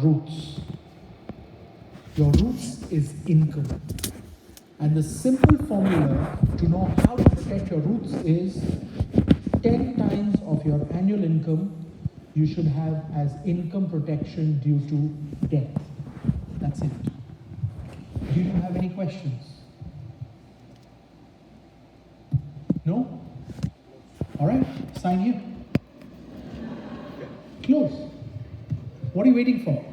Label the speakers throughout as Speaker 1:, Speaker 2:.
Speaker 1: roots. Your roots is income. And the simple formula to know how to protect your roots is 10 times of your annual income you should have as income protection due to death. That's it. Do you have any questions? No? All right, sign here. Close. What are you waiting for?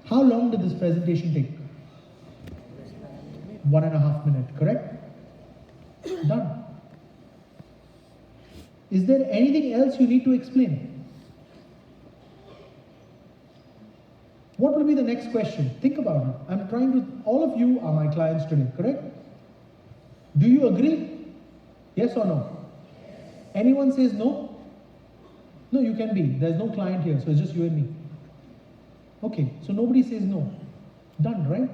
Speaker 1: How long did this presentation take? 1.5 minutes, correct? Done. Is there anything else you need to explain? What will be the next question? Think about it. I'm trying to, all of you are my clients today, correct? Do you agree? Yes or no? Anyone says no? No, you can be. There's no client here, so it's just you and me. Okay, so nobody says no. Done, right?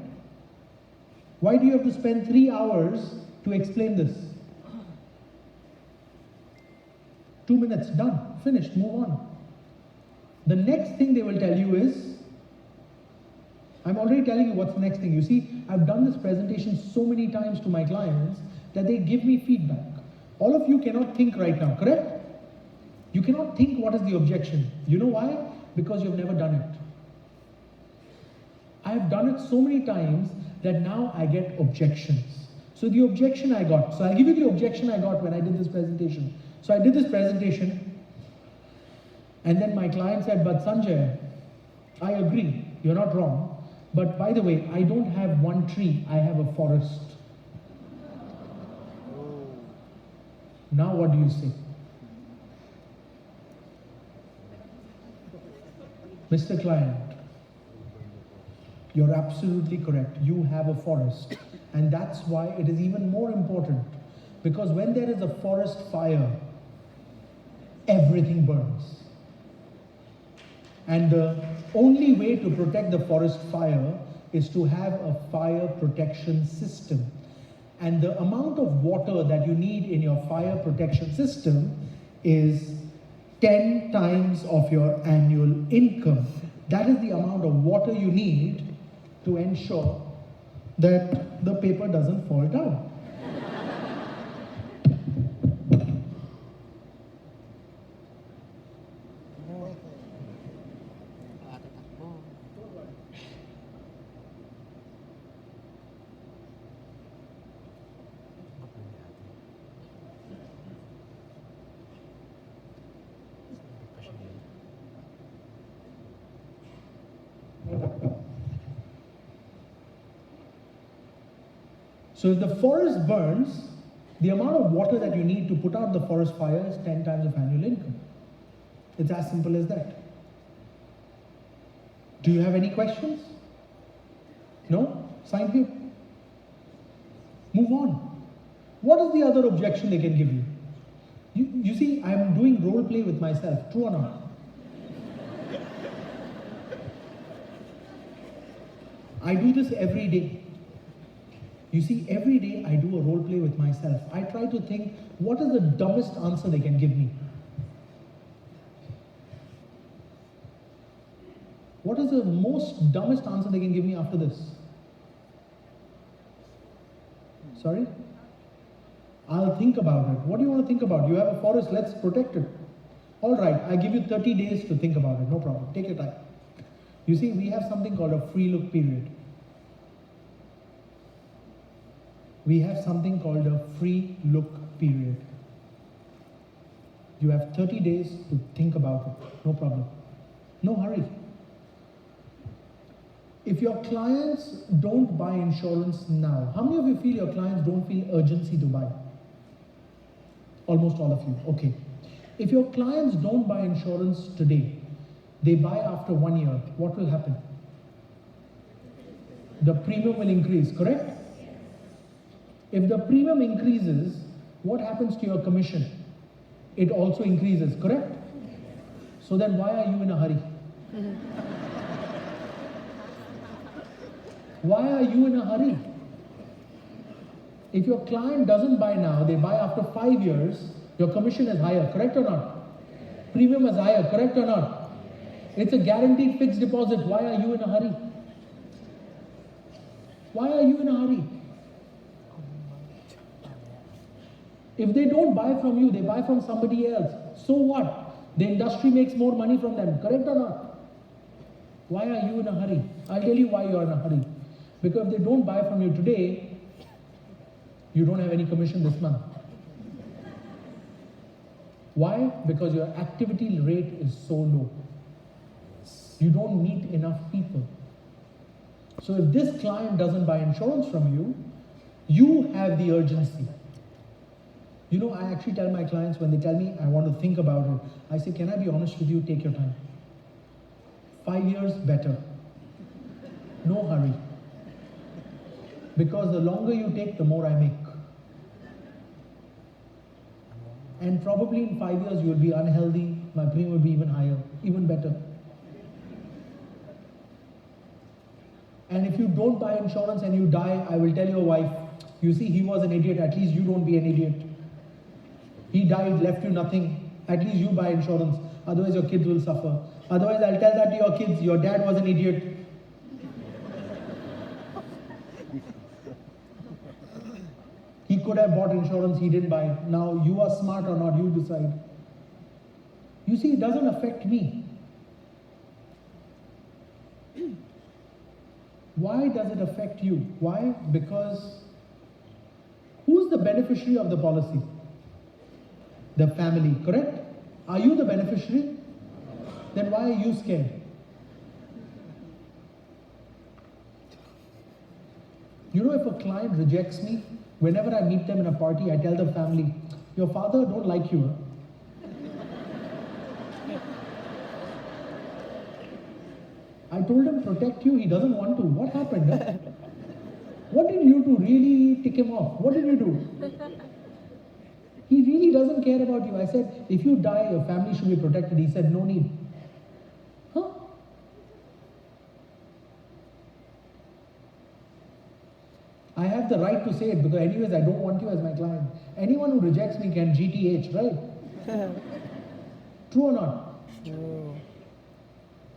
Speaker 1: Why do you have to spend 3 hours to explain this? 2 minutes, done, finished, move on. The next thing they will tell you is, I'm already telling you what's the next thing. You see, I've done this presentation so many times to my clients that they give me feedback. All of you cannot think right now, correct? You cannot think what is the objection. You know why? Because you've never done it. I have done it so many times that now I get objections. So the objection I got, so I'll give you the objection I got when I did this presentation. So I did this presentation and then my client said, but Sanjay, I agree, you're not wrong. But by the way, I don't have one tree, I have a forest. Now what do you say? Mr. Client, you're absolutely correct. You have a forest. And that's why it is even more important. Because when there is a forest fire, everything burns. And the only way to protect the forest fire is to have a fire protection system. And the amount of water that you need in your fire protection system is 10 times of your annual income. That is the amount of water you need to ensure that the paper doesn't fall down. So if the forest burns, the amount of water that you need to put out the forest fire is 10 times of annual income. It's as simple as that. Do you have any questions? No? Sign here. Move on. What is the other objection they can give you? You see, I'm doing role play with myself. True or not? I do this every day. You see, every day I do a role play with myself. I try to think, what is the dumbest answer they can give me? What is the most dumbest answer they can give me after this? Sorry? I'll think about it. What do you want to think about? You have a forest, let's protect it. All right, I give you 30 days to think about it. No problem. Take your time. You see, we have something called a free look period. We have something called a free look period. You have 30 days to think about it. No problem. No hurry. If your clients don't buy insurance now, how many of you feel your clients don't feel urgency to buy? Almost all of you. Okay. If your clients don't buy insurance today, they buy after 1 year, what will happen? The premium will increase, correct? If the premium increases, what happens to your commission? It also increases, correct? So then why are you in a hurry? Why are you in a hurry? If your client doesn't buy now, they buy after 5 years, Your commission is higher, correct or not? Premium is higher, correct or not? It's a guaranteed fixed deposit. Why are you in a hurry? Why are you in a hurry? If they don't buy from you, they buy from somebody else. So what? The industry makes more money from them, correct or not? Why are you in a hurry? I'll tell you why you are in a hurry. Because if they don't buy from you today, you don't have any commission this month. Why? Because your activity rate is so low. You don't meet enough people. So if this client doesn't buy insurance from you, you have the urgency. You know, I actually tell my clients when they tell me, I want to think about it, I say, can I be honest with you? Take your time. 5 years, better. No hurry. Because the longer you take, the more I make. And probably in 5 years, you will be unhealthy, my premium will be even higher, even better. And if you don't buy insurance and you die, I will tell your wife, you see, he was an idiot, at least you don't be an idiot. He died, left you nothing, at least you buy insurance, otherwise your kids will suffer. Otherwise, I'll tell that to your kids, your dad was an idiot. He could have bought insurance, he didn't buy it. Now, you are smart or not, you decide. You see, it doesn't affect me. Why does it affect you? Why? Because who's the beneficiary of the policy? The family, correct? Are you the beneficiary? Then why are you scared? You know, if a client rejects me, whenever I meet them in a party, I tell the family, your father don't like you. Huh? I told him protect you, he doesn't want to. What happened? Huh? What did you do really tick him off? What did you do? He really doesn't care about you. I said, if you die, your family should be protected. He said, no need. Huh? I have the right to say it because anyways, I don't want you as my client. Anyone who rejects me can GTH, right? True or not?
Speaker 2: True.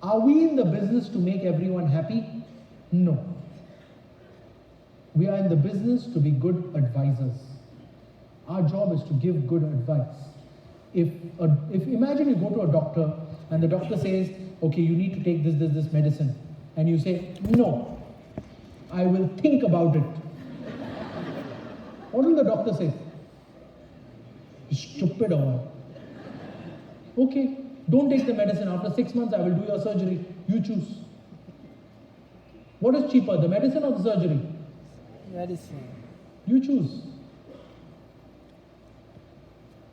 Speaker 1: Are we in the business to make everyone happy? No. We are in the business to be good advisors. Our job is to give good advice. If imagine you go to a doctor and the doctor says, okay, you need to take this medicine. And you say, no, I will think about it. What will the doctor say? Stupid or what? Okay, don't take the medicine. After 6 months, I will do your surgery. You choose. What is cheaper, the medicine or the surgery?
Speaker 2: Medicine.
Speaker 1: You choose.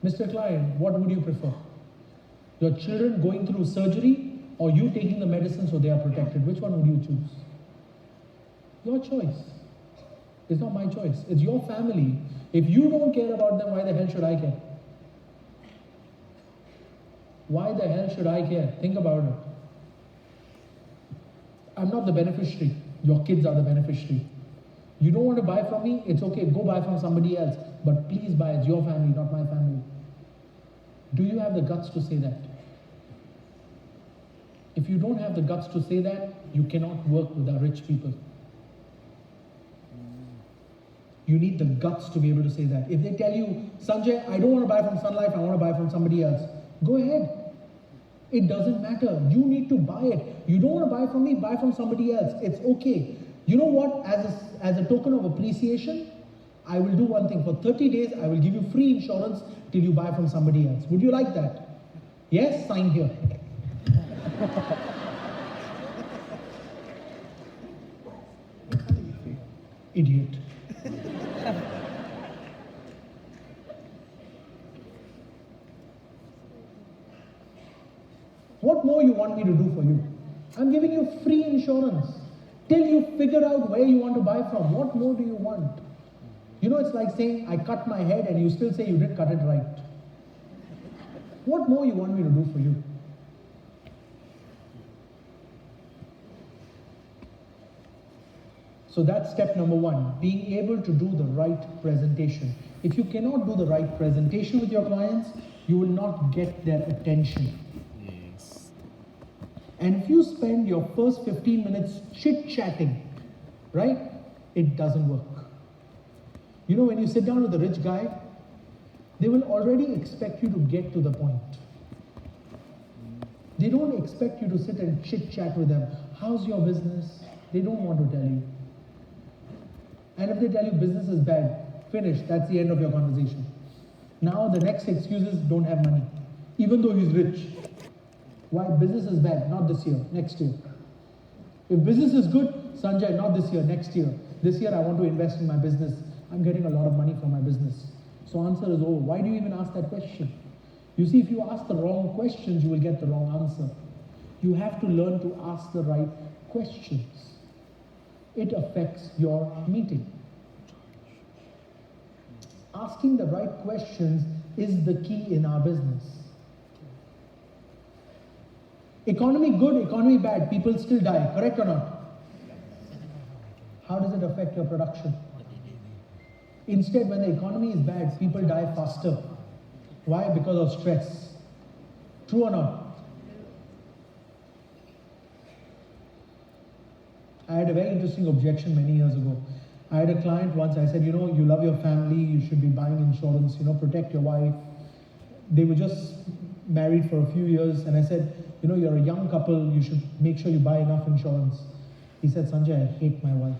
Speaker 1: Mr. Client, what would you prefer? Your children going through surgery or you taking the medicine so they are protected? Which one would you choose? Your choice. It's not my choice. It's your family. If you don't care about them, why the hell should I care? Why the hell should I care? Think about it. I'm not the beneficiary. Your kids are the beneficiary. You don't want to buy from me? It's okay. Go buy from somebody else. But please buy. It's your family, not my family. Do you have the guts to say that? If you don't have the guts to say that, you cannot work with our rich people. You need the guts to be able to say that. If they tell you, Sanjay, I don't want to buy from Sun Life, I want to buy from somebody else. Go ahead. It doesn't matter. You need to buy it. You don't want to buy from me, buy from somebody else. It's okay. You know what? As a token of appreciation, I will do one thing. For 30 days, I will give you free insurance till you buy from somebody else. Would you like that? Yes? Sign here. Idiot. What more you want me to do for you? I'm giving you free insurance till you figure out where you want to buy from. What more do you want? You know, it's like saying, I cut my head and you still say you didn't cut it right. What more you want me to do for you? So that's step number one, being able to do the right presentation. If you cannot do the right presentation with your clients, you will not get their attention.
Speaker 2: Yes.
Speaker 1: And if you spend your first 15 minutes chit-chatting, right, it doesn't work. You know, when you sit down with a rich guy, they will already expect you to get to the point. They don't expect you to sit and chit-chat with them. How's your business? They don't want to tell you. And if they tell you business is bad, finish, that's the end of your conversation. Now the next excuse is don't have money, even though he's rich. Why? Business is bad, not this year, next year. If business is good, Sanjay, not this year, next year. This year I want to invest in my business. I'm getting a lot of money from my business. So answer is, oh, why do you even ask that question? You see, if you ask the wrong questions, you will get the wrong answer. You have to learn to ask the right questions. It affects your meeting. Asking the right questions is the key in our business. Economy good, economy bad, people still die, correct or not? How does it affect your production? Instead, when the economy is bad, people die faster. Why? Because of stress. True or not? I had a very interesting objection many years ago. I had a client once, I said, you know, you love your family, you should be buying insurance, you know, protect your wife. They were just married for a few years, and I said, you know, you're a young couple, you should make sure you buy enough insurance. He said, Sanjay, I hate my wife.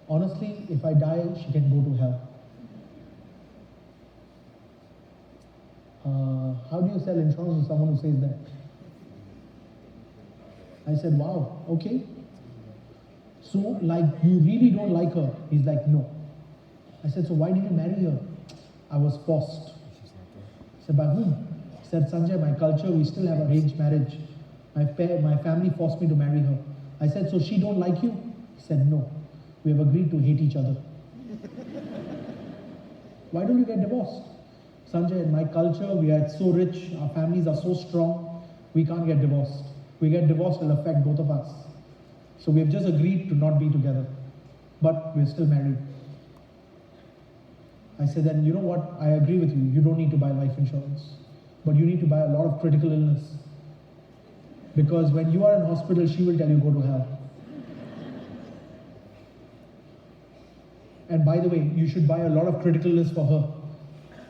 Speaker 1: Honestly, if I die, she can go to hell. How do you sell insurance to someone who says that? I said, wow, okay. So, like, you really don't like her? He's like, no. I said, so why did you marry her? I was forced. I said, by whom? He said, Sanjay, my culture, we still have arranged marriage. My family forced me to marry her. I said, so she don't like you? He said, no. We have agreed to hate each other. Why don't you get divorced? Sanjay, in my culture, we are so rich, our families are so strong, we can't get divorced. We get divorced, it'll affect both of us. So we have just agreed to not be together, but we're still married. I said, then you know what, I agree with you, you don't need to buy life insurance, but you need to buy a lot of critical illness. Because when you are in hospital, she will tell you go to hell. And by the way, you should buy a lot of critical illness for her.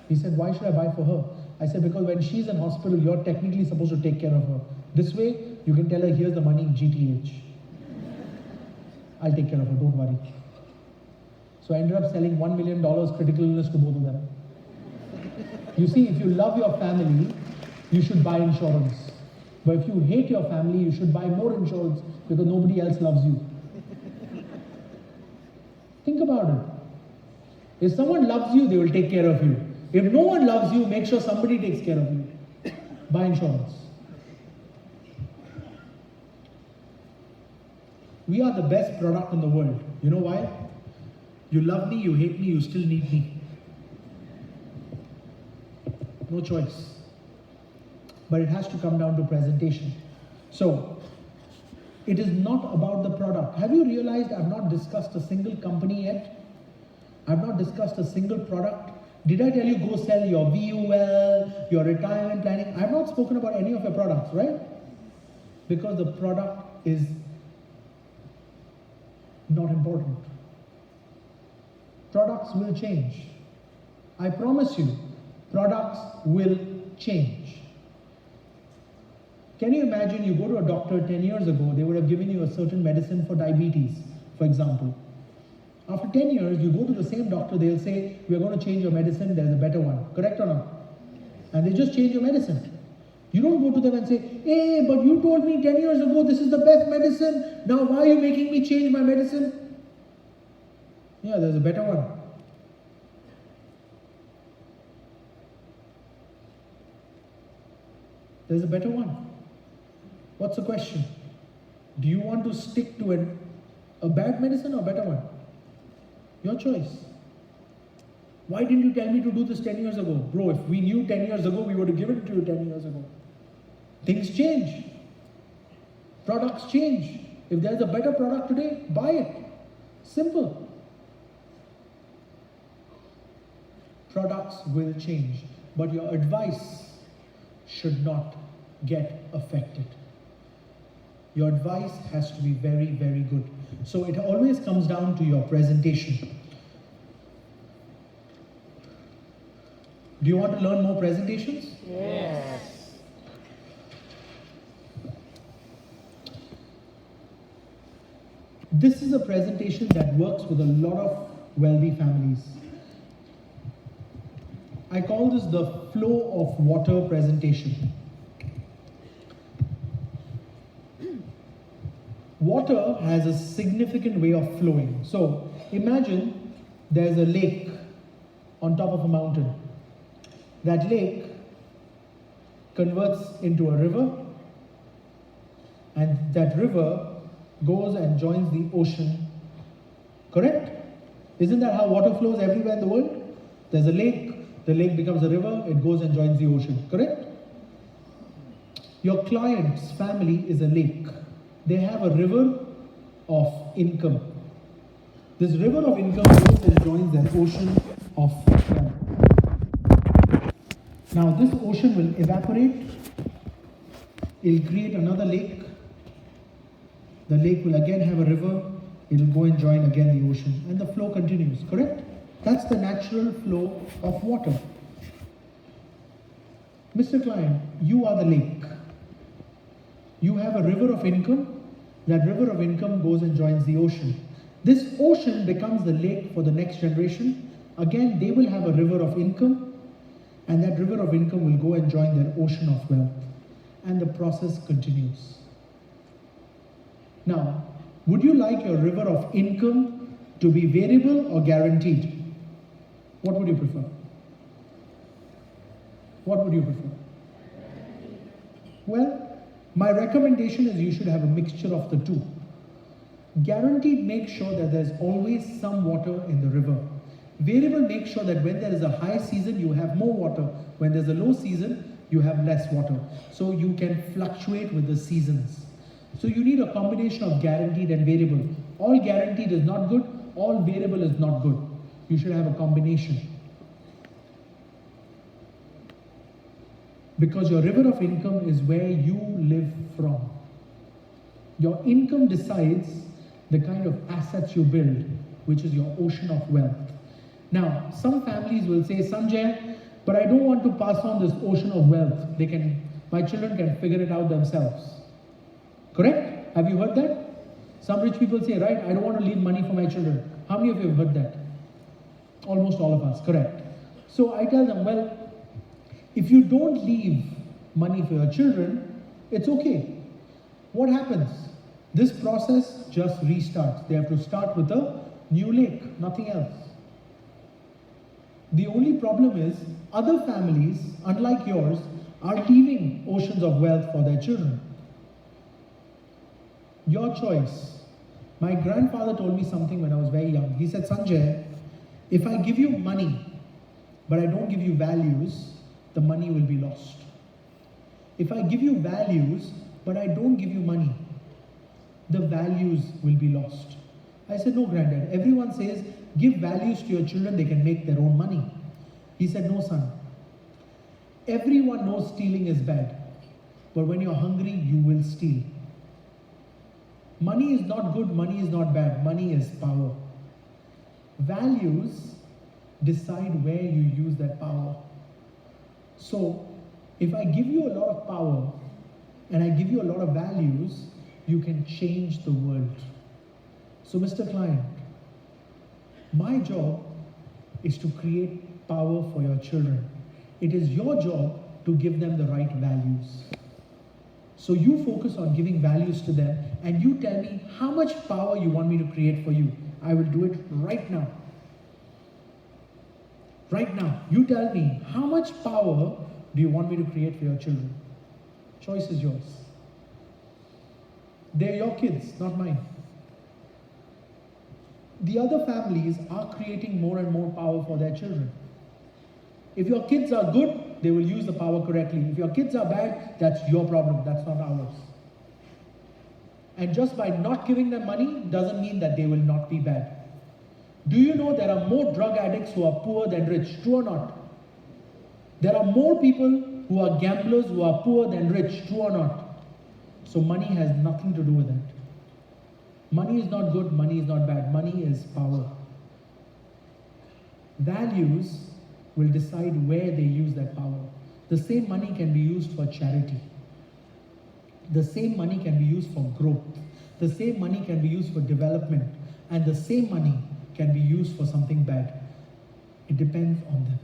Speaker 1: He said, why should I buy for her? I said, because when she's in hospital, you're technically supposed to take care of her. This way, you can tell her, here's the money, GTH. I'll take care of her, don't worry. So I ended up selling $1 million critical illness to both of them. You see, if you love your family, you should buy insurance. But if you hate your family, you should buy more insurance because nobody else loves you. Think about it. If someone loves you, they will take care of you. If no one loves you, make sure somebody takes care of you. Buy insurance. We are the best product in the world. You know why? You love me, you hate me, you still need me. No choice. But it has to come down to presentation. So, it is not about the product. Have you realized I've not discussed a single company yet? I've not discussed a single product. Did I tell you go sell your VUL, your retirement planning? I've not spoken about any of your products, right? Because the product is not important. Products will change. I promise you, products will change. Can you imagine you go to a doctor 10 years ago, they would have given you a certain medicine for diabetes, for example. After 10 years, you go to the same doctor, they'll say, we're going to change your medicine, there's a better one. Correct or not? And they just change your medicine. You don't go to them and say, hey, but you told me 10 years ago this is the best medicine. Now why are you making me change my medicine? Yeah, there's a better one. There's a better one. What's the question? Do you want to stick to a bad medicine or a better one? Your choice. Why didn't you tell me to do this 10 years ago? Bro, if we knew 10 years ago, we would have given it to you 10 years ago. Things change. Products change. If there's a better product today, buy it. Simple. Products will change, but your advice should not get affected. Your advice has to be very, very good. So it always comes down to your presentation. Do you want to learn more presentations?
Speaker 2: Yes.
Speaker 1: This is a presentation that works with a lot of wealthy families. I call this the flow of water presentation. Water has a significant way of flowing. So imagine there's a lake on top of a mountain. That lake converts into a river, and that river goes and joins the ocean. Correct? Isn't that how water flows everywhere in the world? There's a lake, the lake becomes a river, it goes and joins the ocean. Correct? Your client's family is a lake. They have a river of income. This river of income goes and joins their ocean of wealth. Now this ocean will evaporate, it'll create another lake. The lake will again have a river, it'll go and join again the ocean, and the flow continues, correct? That's the natural flow of water. Mr. Client, you are the lake. You have a river of income, that river of income goes and joins the ocean. This ocean becomes the lake for the next generation. Again, they will have a river of income, and that river of income will go and join their ocean of wealth. And the process continues. Now, would you like your river of income to be variable or guaranteed? What would you prefer? What would you prefer? Well, my recommendation is you should have a mixture of the two. Guaranteed makes sure that there's always some water in the river. Variable makes sure that when there is a high season, you have more water. When there's a low season, you have less water. So you can fluctuate with the seasons. So you need a combination of guaranteed and variable. All guaranteed is not good, all variable is not good. You should have a combination. Because your river of income is where you live from. Your income decides the kind of assets you build, which is your ocean of wealth. Now, some families will say, Sanjay, but I don't want to pass on this ocean of wealth. My children can figure it out themselves. Correct? Have you heard that? Some rich people say, right, I don't want to leave money for my children. How many of you have heard that? Almost all of us, correct. So I tell them, well, if you don't leave money for your children, it's okay. What happens? This process just restarts. They have to start with a new lake, nothing else. The only problem is, other families, unlike yours, are leaving oceans of wealth for their children. Your choice. My grandfather told me something when I was very young. He said, Sanjay, if I give you money, but I don't give you values, the money will be lost. If I give you values, but I don't give you money, the values will be lost. I said, no, Granddad. Everyone says, give values to your children, they can make their own money. He said, no, son. Everyone knows stealing is bad, but when you're hungry, you will steal. Money is not good, money is not bad, money is power. Values decide where you use that power. So, if I give you a lot of power, and I give you a lot of values, you can change the world. So, Mr. Client, my job is to create power for your children. It is your job to give them the right values. So you focus on giving values to them, and you tell me how much power you want me to create for you. I will do it right now. Right now. You tell me how much power do you want me to create for your children? Choice is yours. They're your kids, not mine. The other families are creating more and more power for their children. If your kids are good, they will use the power correctly. If your kids are bad, that's your problem, that's not ours. And just by not giving them money doesn't mean that they will not be bad. Do you know there are more drug addicts who are poor than rich? True or not? There are more people who are gamblers who are poor than rich. True or not? So money has nothing to do with that. Money is not good, money is not bad. Money is power. Values will decide where they use that power. The same money can be used for charity. The same money can be used for growth. The same money can be used for development. And the same money can be used for something bad. It depends on them.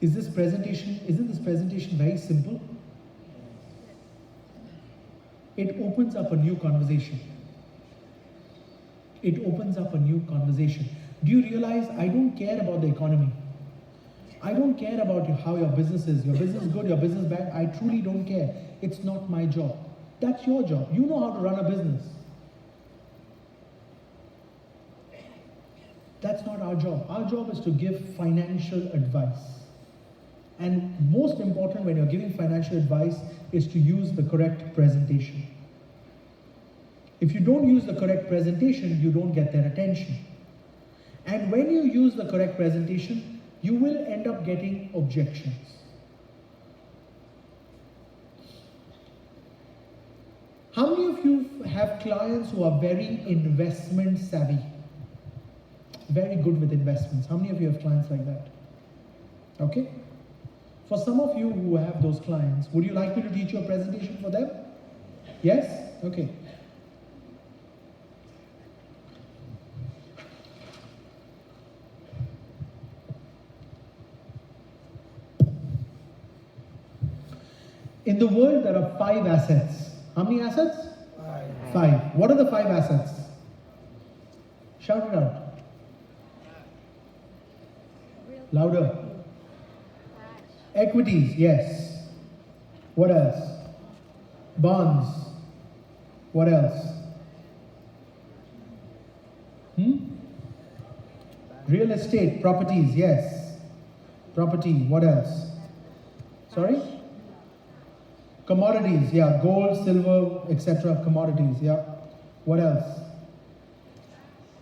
Speaker 1: Isn't this presentation very simple? It opens up a new conversation. It opens up a new conversation. Do you realize I don't care about the economy? I don't care about how your business is. Your business good, your business bad. I truly don't care. It's not my job. That's your job. You know how to run a business. That's not our job. Our job is to give financial advice. And most important when you're giving financial advice is to use the correct presentation. If you don't use the correct presentation, you don't get their attention. And when you use the correct presentation, you will end up getting objections. How many of you have clients who are very investment savvy? Very good with investments. How many of you have clients like that? Okay. For some of you who have those clients, would you like me to teach you a presentation for them? Yes? Okay. In the world, there are 5 assets. How many assets? 5. What are the 5 assets? Shout it out. Louder. Equities, yes. What else? Bonds. What else? Real estate, properties, yes. Property, what else? Sorry? Commodities, yeah. Gold, silver, etc. Commodities, yeah. What else?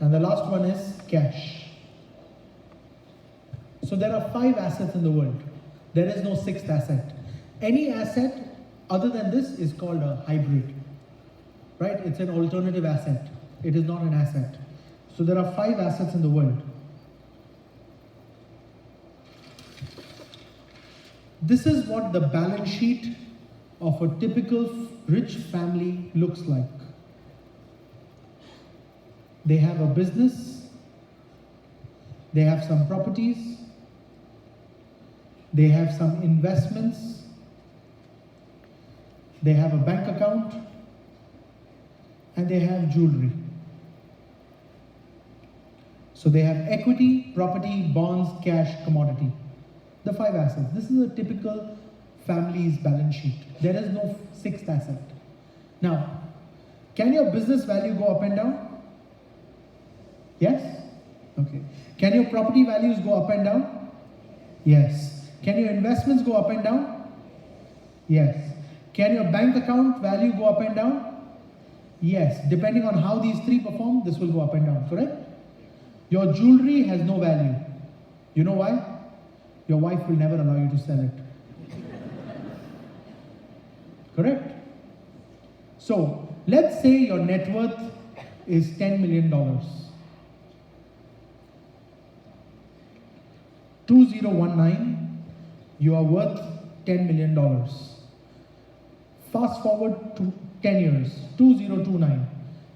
Speaker 1: And the last one is cash. So there are 5 assets in the world. There is no 6th asset. Any asset other than this is called a hybrid. Right? It's an alternative asset. It is not an asset. So there are 5 assets in the world. This is what the balance sheet of a typical rich family looks like. They have a business. They have some properties. They have some investments. They have a bank account. And they have jewelry. So they have equity, property, bonds, cash, commodity. The 5 assets. This is a typical family's balance sheet. There is no 6th asset. Now, can your business value go up and down? Yes? Okay. Can your property values go up and down? Yes. Can your investments go up and down? Yes. Can your bank account value go up and down? Yes. Depending on how these 3 perform, this will go up and down, correct? Your jewelry has no value. You know why? Your wife will never allow you to sell it. Correct? So, let's say your net worth is $10 million. 2019, you are worth $10 million. Fast forward to 10 years, 2029.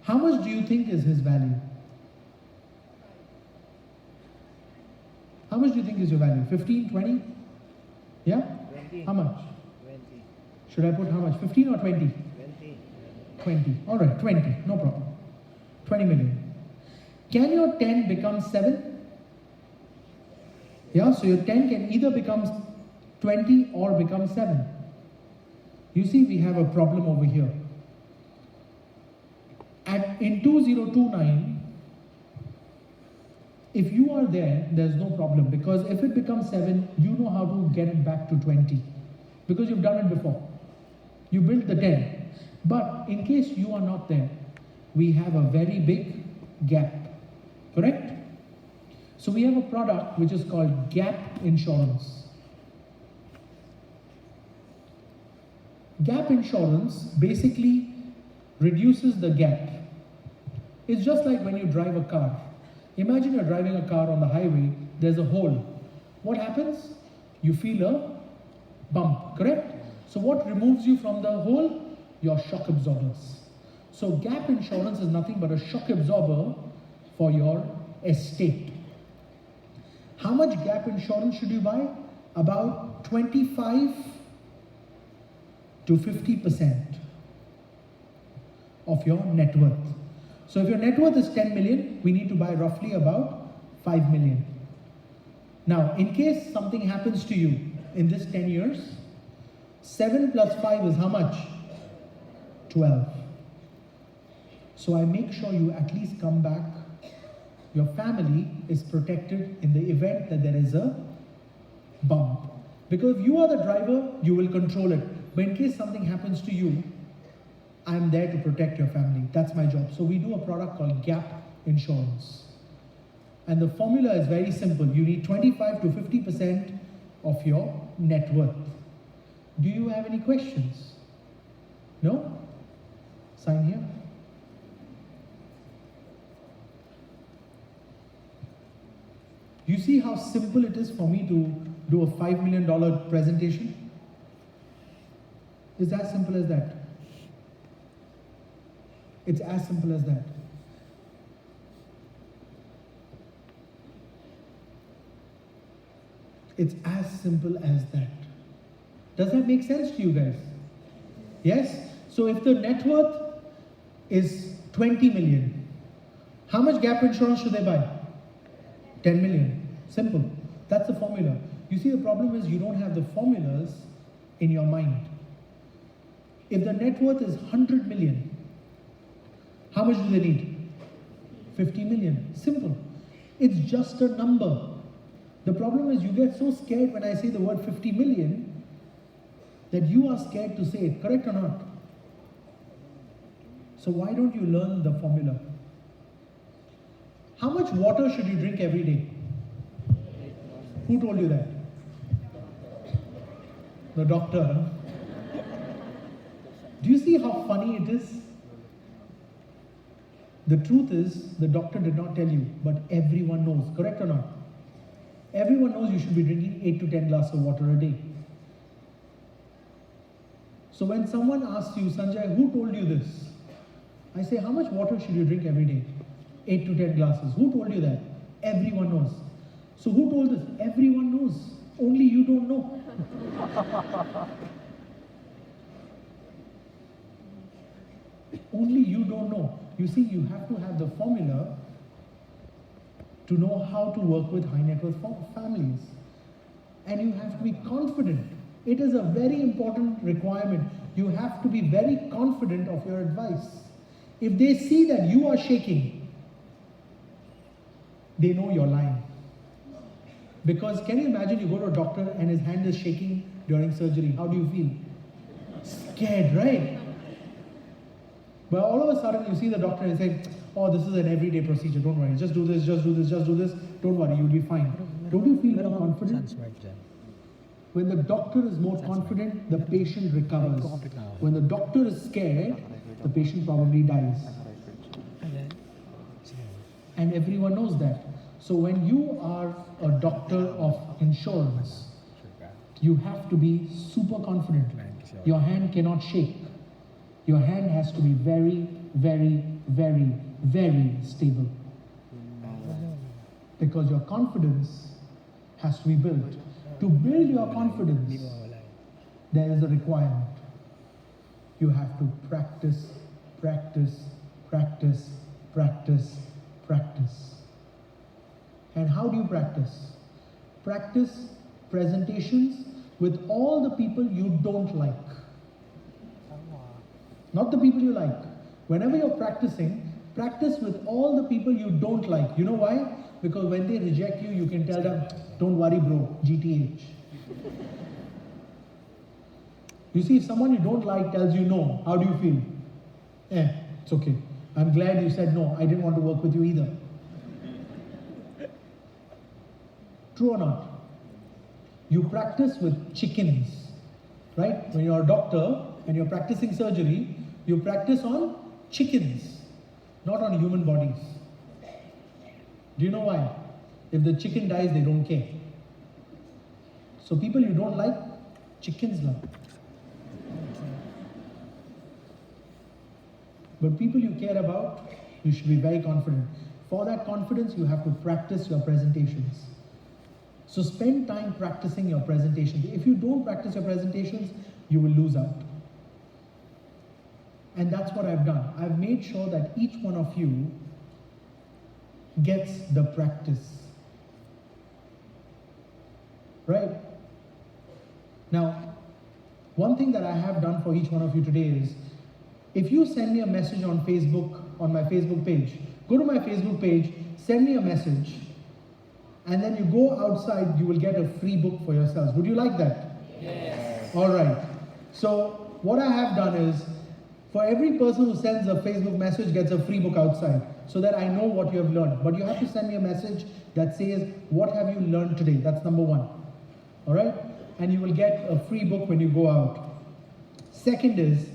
Speaker 1: How much do you think is his value? How much do you think is your value? 15, 20? Yeah?
Speaker 2: 20.
Speaker 1: How much?
Speaker 2: 20.
Speaker 1: Should I put how much? 15 or 20?
Speaker 2: 20.
Speaker 1: 20. Alright, 20. No problem. 20 million. Can your 10 become 7? Yeah, so your 10 can either become 20 or become 7. You see, we have a problem over here. In 2029, If you are there, there's no problem, because if it becomes 7, you know how to get it back to 20, because you've done it before. You built the 10. But in case you are not there, we have a very big gap, correct? So we have a product which is called gap insurance. Gap insurance basically reduces the gap. It's just like when you drive a car. Imagine you're driving a car on the highway, there's a hole. What happens? You feel a bump, correct? So what removes you from the hole? Your shock absorbers. So gap insurance is nothing but a shock absorber for your estate. How much gap insurance should you buy? About 25 to 50% of your net worth. So if your net worth is 10 million, we need to buy roughly about 5 million. Now, in case something happens to you in this 10 years, 7 plus 5 is how much? 12. So I make sure you at least come back. Your family is protected in the event that there is a bump. Because if you are the driver, you will control it. But in case something happens to you, I'm there to protect your family. That's my job. So we do a product called gap insurance. And the formula is very simple. You need 25 to 50% of your net worth. Do you have any questions? No? Sign here. You see how simple it is for me to do a $5 million presentation? It's as simple as that. It's as simple as that. It's as simple as that. Does that make sense to you guys? Yes? So if the net worth is 20 million, how much gap insurance should they buy? 10 million. Simple. That's the formula. You see, the problem is you don't have the formulas in your mind. If the net worth is 100 million, how much do they need? 50 million. Simple. It's just a number. The problem is you get so scared when I say the word 50 million that you are scared to say it. Correct or not? So why don't you learn the formula? How much water should you drink every day? Who told you that? The doctor. Huh? Do you see how funny it is? The truth is, the doctor did not tell you, but everyone knows. Correct or not? Everyone knows you should be drinking 8 to 10 glasses of water a day. So when someone asks you, Sanjay, who told you this? I say, how much water should you drink every day? 8 to 10 glasses. Who told you that? Everyone knows. So who told this? Everyone knows. Only you don't know. Only you don't know. You see, you have to have the formula to know how to work with high net worth families. And you have to be confident. It is a very important requirement. You have to be very confident of your advice. If they see that you are shaking, they know you're lying. Because can you imagine you go to a doctor and his hand is shaking during surgery? How do you feel? Scared, right? But all of a sudden you see the doctor and say, oh, this is an everyday procedure, don't worry. Just do this, just do this, just do this. Don't worry, you'll be fine. Don't you feel more confident? When the doctor is more confident, the patient recovers. When the doctor is scared, the patient probably dies. And everyone knows that. So when you are a doctor of insurance, you have to be super confident. Your hand cannot shake. Your hand has to be very, very, very, very stable. Because your confidence has to be built. To build your confidence, there is a requirement. You have to practice, practice, practice, practice, practice. And how do you practice? Practice presentations with all the people you don't like. Not the people you like. Whenever you're practicing, practice with all the people you don't like. You know why? Because when they reject you, you can tell them, don't worry bro, GTH. You see, if someone you don't like tells you no, how do you feel? It's okay. I'm glad you said no. I didn't want to work with you either. True or not? You practice with chickens, right? When you're a doctor and you're practicing surgery, you practice on chickens, not on human bodies. Do you know why? If the chicken dies, they don't care. So people you don't like, chickens love. But people you care about, you should be very confident. For that confidence, you have to practice your presentations. So spend time practicing your presentations. If you don't practice your presentations, you will lose out. And that's what I've done. I've made sure that each one of you gets the practice. Right? Now, one thing that I have done for each one of you today is, if you send me a message on Facebook, on my Facebook page, go to my Facebook page, send me a message, and then you go outside, you will get a free book for yourselves. Would you like that?
Speaker 2: Yes.
Speaker 1: All right. So what I have done is, for every person who sends a Facebook message gets a free book outside, so that I know what you have learned. But you have to send me a message that says, what have you learned today? That's number one. All right? And you will get a free book when you go out. Second is,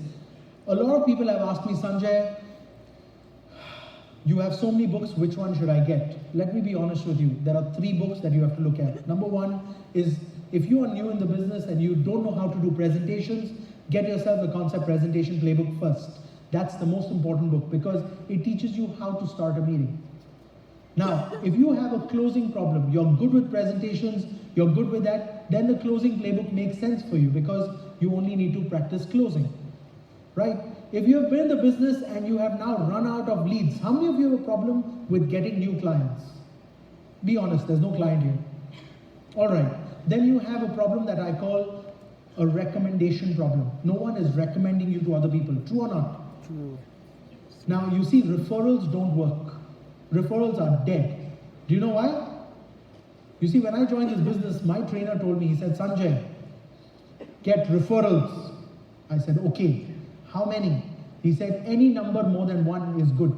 Speaker 1: a lot of people have asked me, Sanjay, you have so many books, which one should I get? Let me be honest with you. There are 3 books that you have to look at. Number one is, if you are new in the business and you don't know how to do presentations, get yourself the Concept Presentation Playbook first. That's the most important book because it teaches you how to start a meeting. Now, if you have a closing problem, you're good with presentations, you're good with that, then the closing playbook makes sense for you because you only need to practice closing. Right? If you have been in the business and you have now run out of leads, how many of you have a problem with getting new clients? Be honest, there's no client here. All right. Then you have a problem that I call a recommendation problem. No one is recommending you to other people. True or not?
Speaker 2: True.
Speaker 1: Now, you see, referrals don't work. Referrals are dead. Do you know why? You see, when I joined this business, my trainer told me, he said, Sanjay, get referrals. I said, okay. How many? He said, any number more than 1 is good.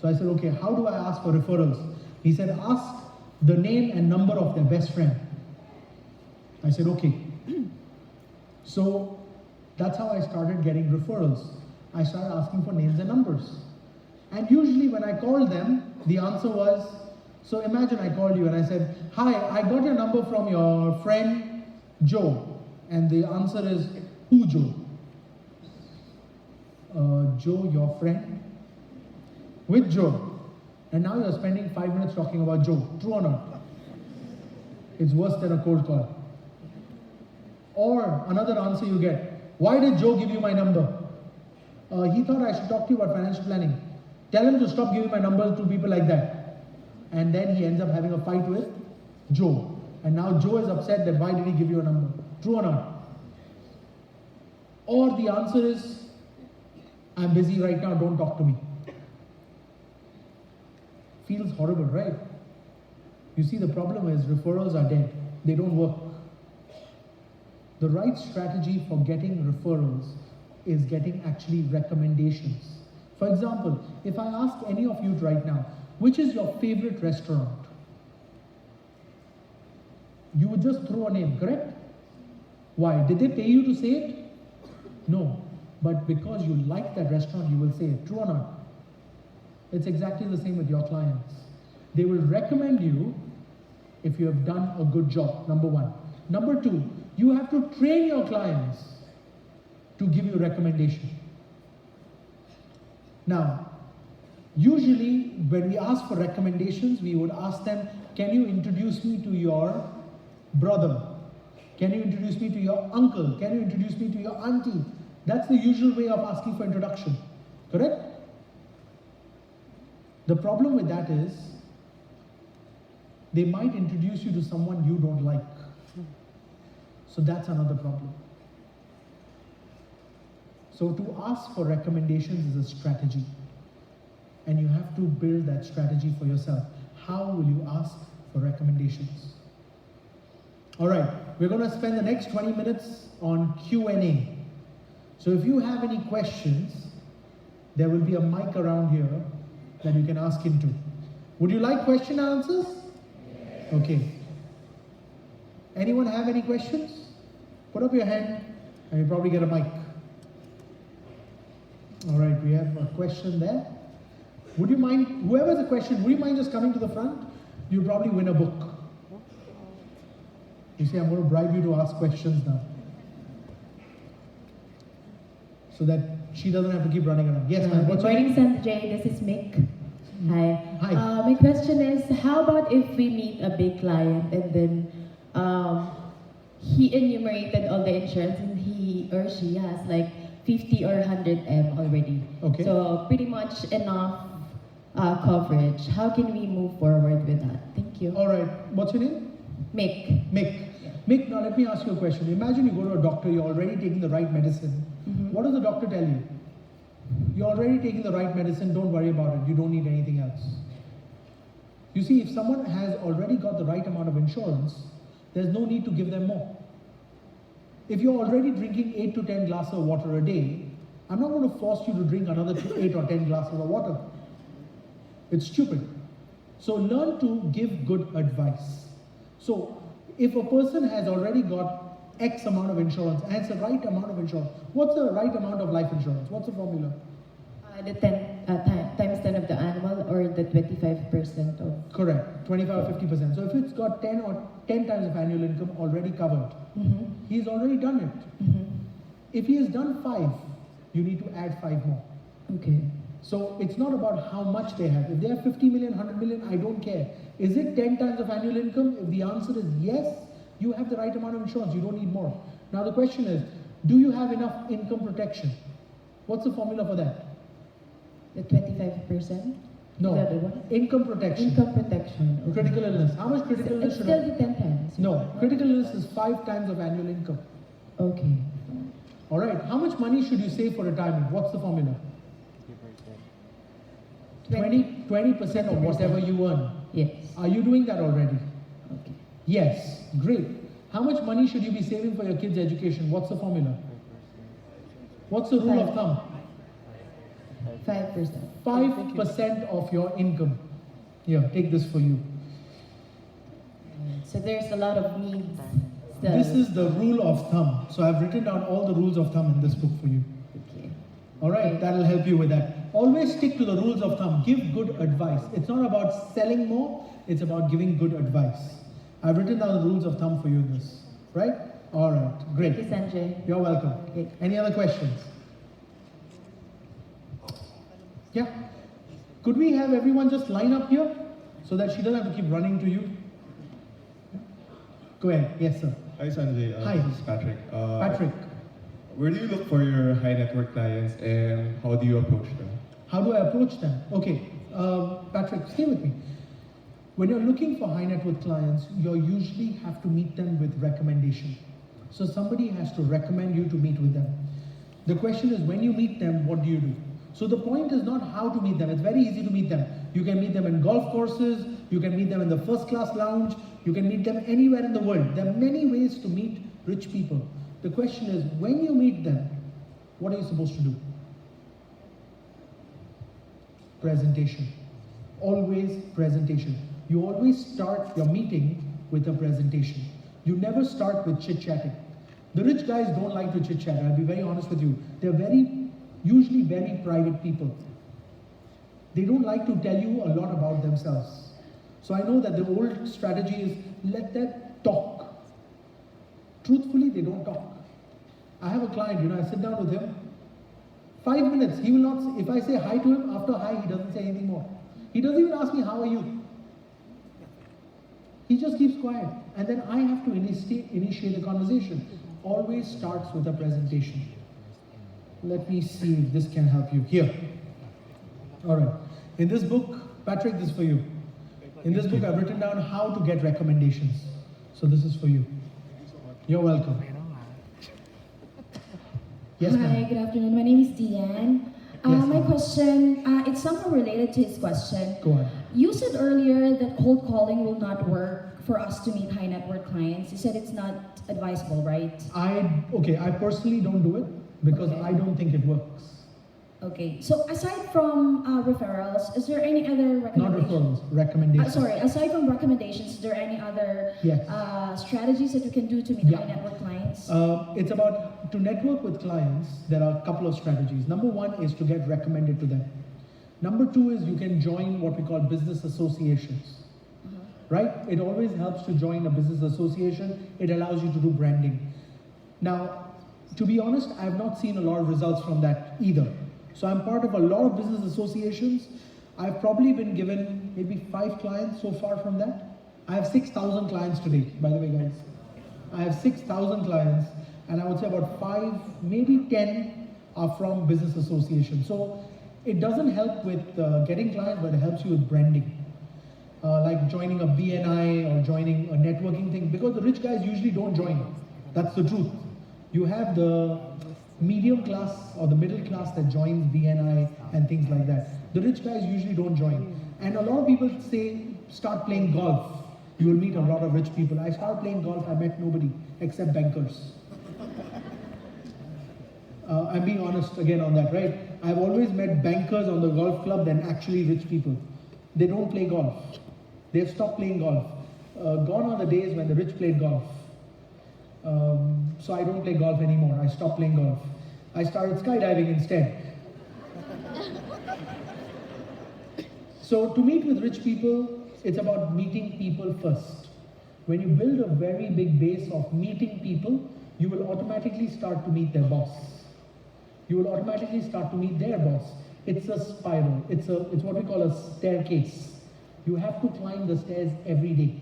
Speaker 1: So I said, okay, how do I ask for referrals? He said, ask the name and number of their best friend. I said, okay. So that's how I started getting referrals. I started asking for names and numbers. And usually when I called them, the answer was, so imagine I called you and I said, hi, I got your number from your friend Joe. And the answer is, who Joe? Joe, your friend? With Joe. And now you're spending 5 minutes talking about Joe. True or not? It's worse than a cold call. Or another answer you get. Why did Joe give you my number? He thought I should talk to you about financial planning. Tell him to stop giving my number to people like that. And then he ends up having a fight with Joe. And now Joe is upset that why did he give you a number? True or not? Or the answer is, I'm busy right now, don't talk to me. Feels horrible, right? You see, the problem is referrals are dead. They don't work. The right strategy for getting referrals is getting actually recommendations. For example, if I ask any of you right now, which is your favorite restaurant? You would just throw a name, correct? Why? Did they pay you to say it? No. But because you like that restaurant, you will say it. True or not? It's exactly the same with your clients. They will recommend you if you have done a good job, number one. Number two, you have to train your clients to give you recommendation. Now, usually when we ask for recommendations, we would ask them, can you introduce me to your brother? Can you introduce me to your uncle? Can you introduce me to your auntie? That's the usual way of asking for introduction, correct? The problem with that is, they might introduce you to someone you don't like. So that's another problem. So to ask for recommendations is a strategy. and you have to build that strategy for yourself. How will you ask for recommendations? All right, we're going to spend the next 20 minutes on Q&A. So if you have any questions, there will be a mic around here that you can ask into. Would you like question and answers? Okay. Anyone have any questions? Put up your hand and you'll probably get a mic. All right, we have a question there. Would you mind, whoever has a question, would you mind just coming to the front? You'll probably win a book. You see, I'm going to bribe you to ask questions now, so that she doesn't have to keep running around. Yes, ma'am.
Speaker 3: Good morning, SANJAY. This is Mick. Hi.
Speaker 1: Hi.
Speaker 3: My question is, how about if we meet a big client and then he enumerated all the insurance and he or she has like 50 or 100 M already.
Speaker 1: Okay.
Speaker 3: So pretty much enough coverage. How can we move forward with that? Thank you.
Speaker 1: All right. What's your name?
Speaker 3: Mick.
Speaker 1: Mick. Mick, now let me ask you a question. Imagine you go to a doctor, you're already taking the right medicine. What does the doctor tell you? You're already taking the right medicine, don't worry about it. You don't need anything else. You see, if someone has already got the right amount of insurance, there's no need to give them more. If you're already drinking 8 to 10 glasses of water a day, I'm not going to force you to drink another 8 or 10 glasses of water. It's stupid. So learn to give good advice. So if a person has already got X amount of insurance and it's the right amount of insurance, what's the right amount of life insurance? What's the formula?
Speaker 3: The 10 times 10 of the annual or the 25% of...
Speaker 1: Correct, 25 or 50%. So if it's got 10 times of annual income already covered, he's already done it. If he has done 5, you need to add 5 more.
Speaker 3: Okay.
Speaker 1: So it's not about how much they have. If they have 50 million, 100 million, I don't care. Is it 10 times of annual income? If the answer is yes, you have the right amount of insurance. You don't need more. Now the question is, do you have enough income protection? What's the formula for that?
Speaker 3: The 25%?
Speaker 1: No.
Speaker 3: The other one?
Speaker 1: Income protection.
Speaker 3: Income protection. Okay.
Speaker 1: Critical illness. How much critical illness
Speaker 3: It's
Speaker 1: should
Speaker 3: still
Speaker 1: I?
Speaker 3: the 10 times.
Speaker 1: No. Critical illness is 5 times of annual income.
Speaker 3: Okay.
Speaker 1: All right. How much money should you save for retirement? What's the formula? 20% of whatever you earn.
Speaker 3: Yes.
Speaker 1: Are you doing that already?
Speaker 3: Okay.
Speaker 1: Yes. Great. How much money should you be saving for your kids' education? What's the formula? What's the rule of thumb?
Speaker 3: 5%.
Speaker 1: 5% of your income. Here, take this for you.
Speaker 3: So there's a lot of needs still.
Speaker 1: This is the rule of thumb. So I've written down all the rules of thumb in this book for you.
Speaker 3: Okay.
Speaker 1: All right,
Speaker 3: Okay.
Speaker 1: that'll help you with that. Always stick to the rules of thumb. Give good advice. It's not about selling more, it's about giving good advice. I've written down the rules of thumb for you in this. Right? All right, great.
Speaker 3: Thank you, SANJAY.
Speaker 1: You're welcome.
Speaker 3: Okay.
Speaker 1: Any other questions? Yeah? Could we have everyone just line up here so that she doesn't have to keep running to you? Go ahead. Yes, sir.
Speaker 4: Hi, Sanjay.
Speaker 1: Hi.
Speaker 4: This is Patrick.
Speaker 1: Patrick,
Speaker 4: Where do you look for your high net worth clients and how do you approach them?
Speaker 1: how do I approach them? Okay, Patrick, stay with me. When you're looking for high net worth clients, you usually have to meet them with recommendation. So somebody has to recommend you to meet with them. The question is, when you meet them, what do you do? So the point is not how to meet them. It's very easy to meet them. You can meet them in golf courses, you can meet them in the first class lounge, you can meet them anywhere in the world. There are many ways to meet rich people. The question is, when you meet them, what are you supposed to do? Presentation. Always presentation. You always start your meeting with a presentation. You never start with chit-chatting. The rich guys don't like to chit-chat, I'll be very honest with you. They're usually very private people. They don't like to tell you a lot about themselves. So I know that the old strategy is let them talk. Truthfully, they don't talk. I have a client, I sit down with him, 5 minutes, he will not, if I say hi to him, after hi, he doesn't say anything more. He doesn't even ask me, how are you? He just keeps quiet. And then I have to initiate the conversation. Always starts with a presentation. Let me see if this can help you. Here. All right. In this book, Patrick, this is for you. In this book, I've written down how to get recommendations. So this is for you. You're welcome. Yes,
Speaker 5: Hi,
Speaker 1: ma'am.
Speaker 5: good afternoon. My name is Diane.
Speaker 1: Yes,
Speaker 5: My
Speaker 1: ma'am.
Speaker 5: question, it's somehow related to his question.
Speaker 1: Go on.
Speaker 5: You said earlier that cold calling will not work for us to meet high net worth clients. You said it's not advisable, right?
Speaker 1: I personally don't do it because
Speaker 5: Okay.
Speaker 1: I don't think it works.
Speaker 5: Okay, so aside from referrals, is there any other
Speaker 1: Not
Speaker 5: recommendations?
Speaker 1: referrals, recommendations.
Speaker 5: Aside from recommendations, is there any other
Speaker 1: Yes.
Speaker 5: strategies that you can do to meet
Speaker 1: Yeah.
Speaker 5: high net worth clients?
Speaker 1: It's about to network with clients. There are a couple of strategies. Number one is to get recommended to them. Number two is you can join what we call business associations. Right? It always helps to join a business association. It allows you to do branding. Now, to be honest, I have not seen a lot of results from that either. So I'm part of a lot of business associations. I've probably been given maybe 5 clients so far from that. I have 6,000 clients today, by the way, guys. I have 6,000 clients, and I would say about 5, maybe 10 are from business associations. So it doesn't help with getting clients, but it helps you with branding. Like joining a BNI or joining a networking thing, because the rich guys usually don't join. That's the truth. You have the medium class or the middle class that joins BNI and things like that. The rich guys usually don't join. And a lot of people say, start playing golf. You will meet a lot of rich people. I started playing golf, I met nobody except bankers. I'm being honest again on that, right? I've always met bankers on the golf club than actually rich people. They don't play golf. They've stopped playing golf. Gone are the days when the rich played golf. So I don't play golf anymore. I stopped playing golf. I started skydiving instead. So to meet with rich people, it's about meeting people first. When you build a very big base of meeting people, you will automatically start to meet their boss. You will automatically start to meet their boss. It's a spiral. It's what we call a staircase. You have to climb the stairs every day.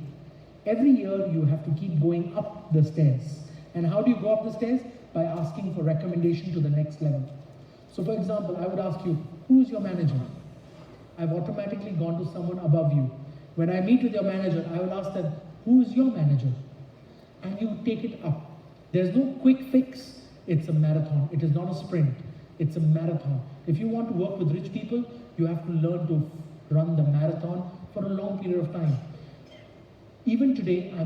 Speaker 1: Every year you have to keep going up the stairs. And how do you go up the stairs? By asking for recommendation to the next level. So for example, I would ask you, who's your manager? I've automatically gone to someone above you. When I meet with your manager, I will ask them, who's your manager? And you take it up. There's no quick fix. It's a marathon. It is not a sprint. It's a marathon. If you want to work with rich people, you have to learn to run the marathon for a long period of time. Even today, I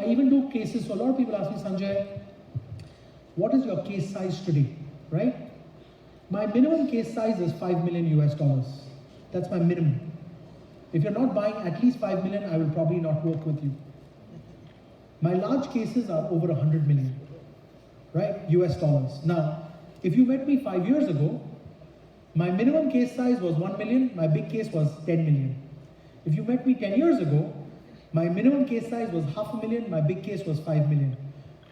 Speaker 1: even do cases. So a lot of people ask me, Sanjay, what is your case size today, right? My minimum case size is $5 million US. That's my minimum. If you're not buying at least 5 million, I will probably not work with you. My large cases are over 100 million, right? US dollars. Now, if you met me 5 years ago, my minimum case size was 1 million, my big case was 10 million. If you met me 10 years ago, my minimum case size was $500,000, my big case was 5 million.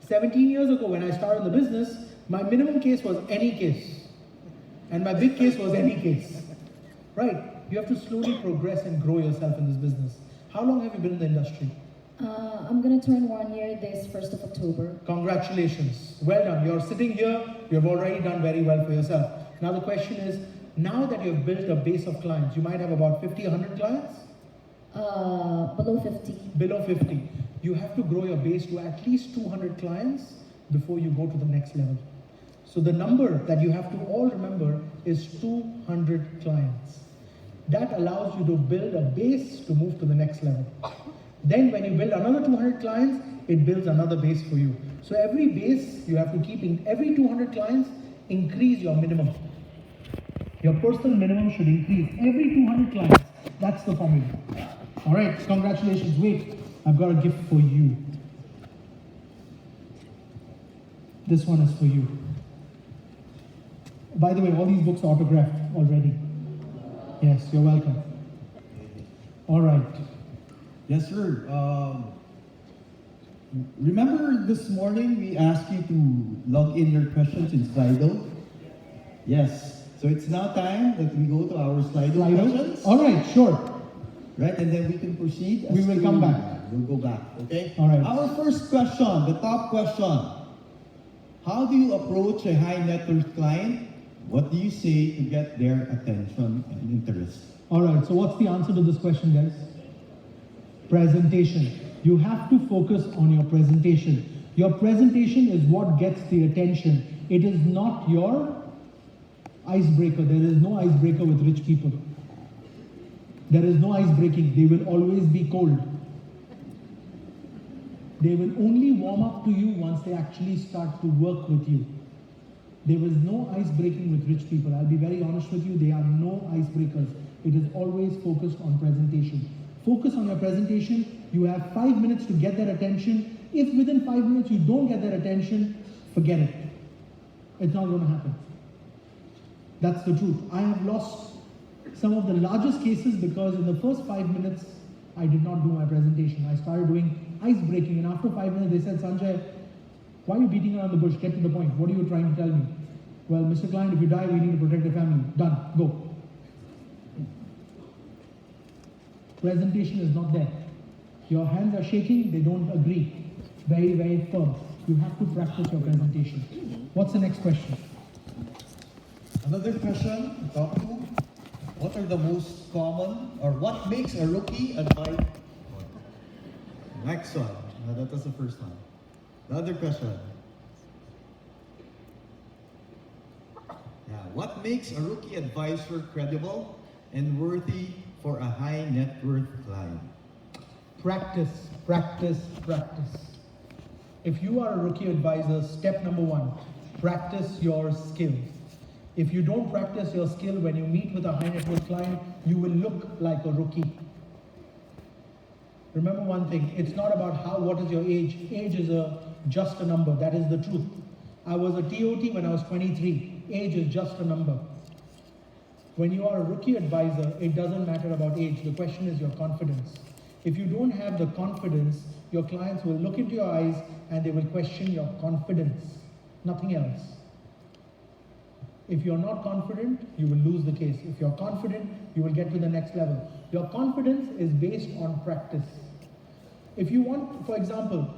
Speaker 1: 17 years ago when I started the business, my minimum case was any case. And my big case was any case. Right? You have to slowly progress and grow yourself in this business. How long have you been in the industry?
Speaker 5: I'm going to turn 1 year this 1st of October.
Speaker 1: Congratulations. Well done. You're sitting here, you've already done very well for yourself. Now the question is, now that you've built a base of clients, you might have about 50, 100 clients?
Speaker 5: Below 50.
Speaker 1: Below 50. You have to grow your base to at least 200 clients before you go to the next level. So the number that you have to all remember is 200 clients. That allows you to build a base to move to the next level. Then when you build another 200 clients, it builds another base for you. So every base you have to keep in every 200 clients, increase your minimum. Your personal minimum should increase every 200 clients. That's the formula. All right, congratulations. Wait, I've got a gift for you. This one is for you. By the way, all these books are autographed already. Yes, you're welcome. All right.
Speaker 6: Yes, sir. Remember this morning we asked you to log in your questions in Slido? Yes. So it's now time that we go to our Slido questions.
Speaker 1: All right, sure.
Speaker 6: Right, and then we can proceed.
Speaker 1: We will come back.
Speaker 6: We'll go back, okay?
Speaker 1: All right.
Speaker 6: Our first question, the top question. How do you approach a high net worth client? What do you say to get their attention and interest?
Speaker 1: All right, so what's the answer to this question, guys? Presentation. You have to focus on your presentation. Your presentation is what gets the attention. It is not your Icebreaker. There is no icebreaker with rich people. There is no ice breaking. They will always be cold. They will only warm up to you once they actually start to work with you. There was no ice breaking with rich people. I'll be very honest with you, there are no icebreakers. It is always focused on presentation. Focus on your presentation. You have 5 minutes to get their attention. If within 5 minutes you don't get their attention, forget it. It's not going to happen. That's the truth. I have lost some of the largest cases because in the first 5 minutes, I did not do my presentation. I started doing ice breaking, and after 5 minutes, they said, Sanjay, why are you beating around the bush? Get to the point. What are you trying to tell me? Well, Mr. Client, if you die, we need to protect the family. Done. Go. Presentation is not there. Your hands are shaking, they don't agree. Very, very firm. You have to practice your presentation. What's the next question?
Speaker 6: Another question to talk to. What are the most common, or what makes a rookie advise? Next one. That was the first one. The other question. Yeah, what makes a rookie advisor credible and worthy for a high net worth client?
Speaker 1: Practice, practice, practice. If you are a rookie advisor, step number one, practice your skill. If you don't practice your skill when you meet with a high net worth client, you will look like a rookie. Remember one thing, it's not about what is your age. Age is just a number, that is the truth. I was a TOT when I was 23. Age is just a number. When you are a rookie advisor, it doesn't matter about age. The question is your confidence. If you don't have the confidence, your clients will look into your eyes and they will question your confidence, nothing else. If you're not confident, you will lose the case. If you're confident, you will get to the next level. Your confidence is based on practice. If you want, for example,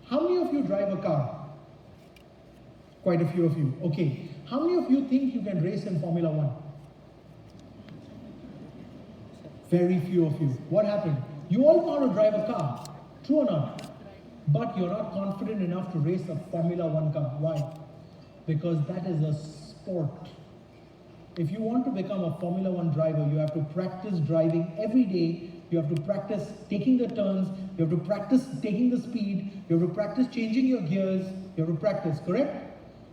Speaker 1: how many of you drive a car? Quite a few of you. Okay. How many of you think you can race in Formula 1? Very few of you. What happened? You all know how to drive a car. True or not? But you're not confident enough to race a Formula 1 car. Why? Because that is a sport. If you want to become a Formula 1 driver, you have to practice driving every day. You have to practice taking the turns. You have to practice taking the speed. You have to practice changing your gears. You have to practice, correct?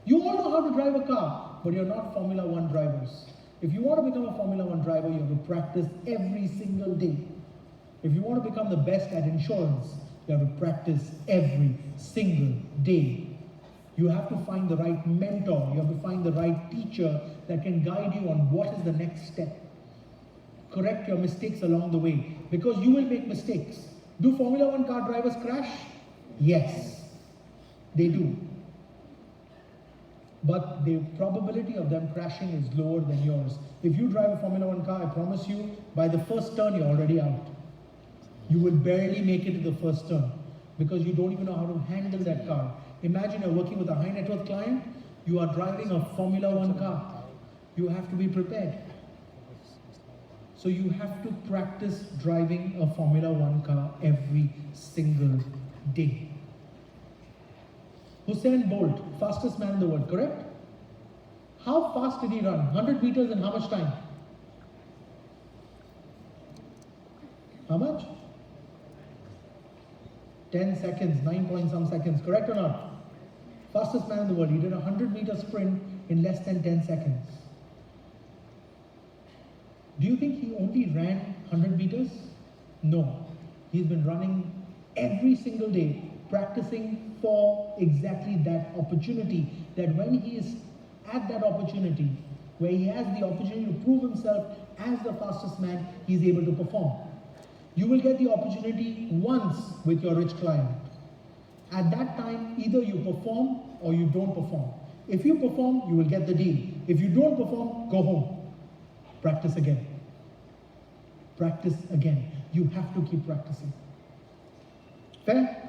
Speaker 1: You all know how to drive a car, but you're not Formula 1 drivers. If you want to become a Formula 1 driver, you have to practice every single day. If you want to become the best at insurance, you have to practice every single day. You have to find the right mentor. You have to find the right teacher that can guide you on what is the next step. Correct your mistakes along the way, because you will make mistakes. Do Formula 1 car drivers crash? Yes, they do. But the probability of them crashing is lower than yours. If you drive a Formula 1 car, I promise you, by the first turn, you're already out. You will barely make it to the first turn because you don't even know how to handle that car. Imagine you're working with a high net worth client, you are driving a Formula 1 car. You have to be prepared. So you have to practice driving a Formula 1 car every single day. Usain Bolt, fastest man in the world, correct? How fast did he run? 100 meters in how much time? How much? 10 seconds, 9 point some seconds, correct or not? Fastest man in the world, he did a 100-meter sprint in less than 10 seconds. Do you think he only ran 100 meters? No. He's been running every single day, practicing for exactly that opportunity, that when he is at that opportunity, where he has the opportunity to prove himself as the fastest man, he's able to perform. You will get the opportunity once with your rich client. At that time, either you perform or you don't perform. If you perform, you will get the deal. If you don't perform, go home. Practice again. Practice again. You have to keep practicing. Fair?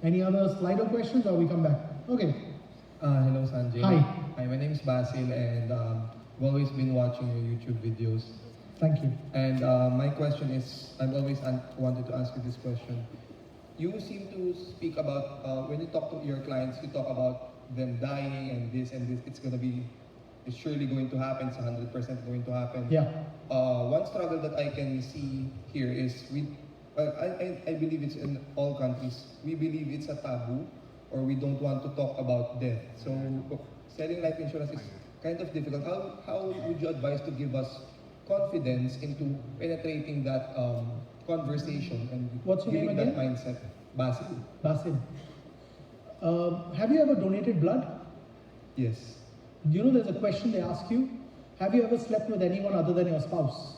Speaker 1: Any other Slido questions or we come back? Okay.
Speaker 7: Hello, Sanjay.
Speaker 1: Hi.
Speaker 7: Hi, my name is Basil, and I've always been watching your YouTube videos.
Speaker 1: Thank you.
Speaker 7: And my question is, I've always wanted to ask you this question. You seem to speak about, when you talk to your clients, you talk about them dying and this, it's going to be it's surely going to happen, it's 100% going to happen.
Speaker 1: Yeah.
Speaker 7: One struggle that I can see here is I believe it's in all countries. We believe it's a taboo, or we don't want to talk about death. So selling life insurance is kind of difficult. How would you advise to give us confidence into penetrating that conversation and
Speaker 1: What's your
Speaker 7: giving
Speaker 1: name
Speaker 7: that
Speaker 1: again?
Speaker 7: mindset? Basil.
Speaker 1: Basil. Have you ever donated blood?
Speaker 7: Yes.
Speaker 1: You know, there's a question they ask you. Have you ever slept with anyone other than your spouse?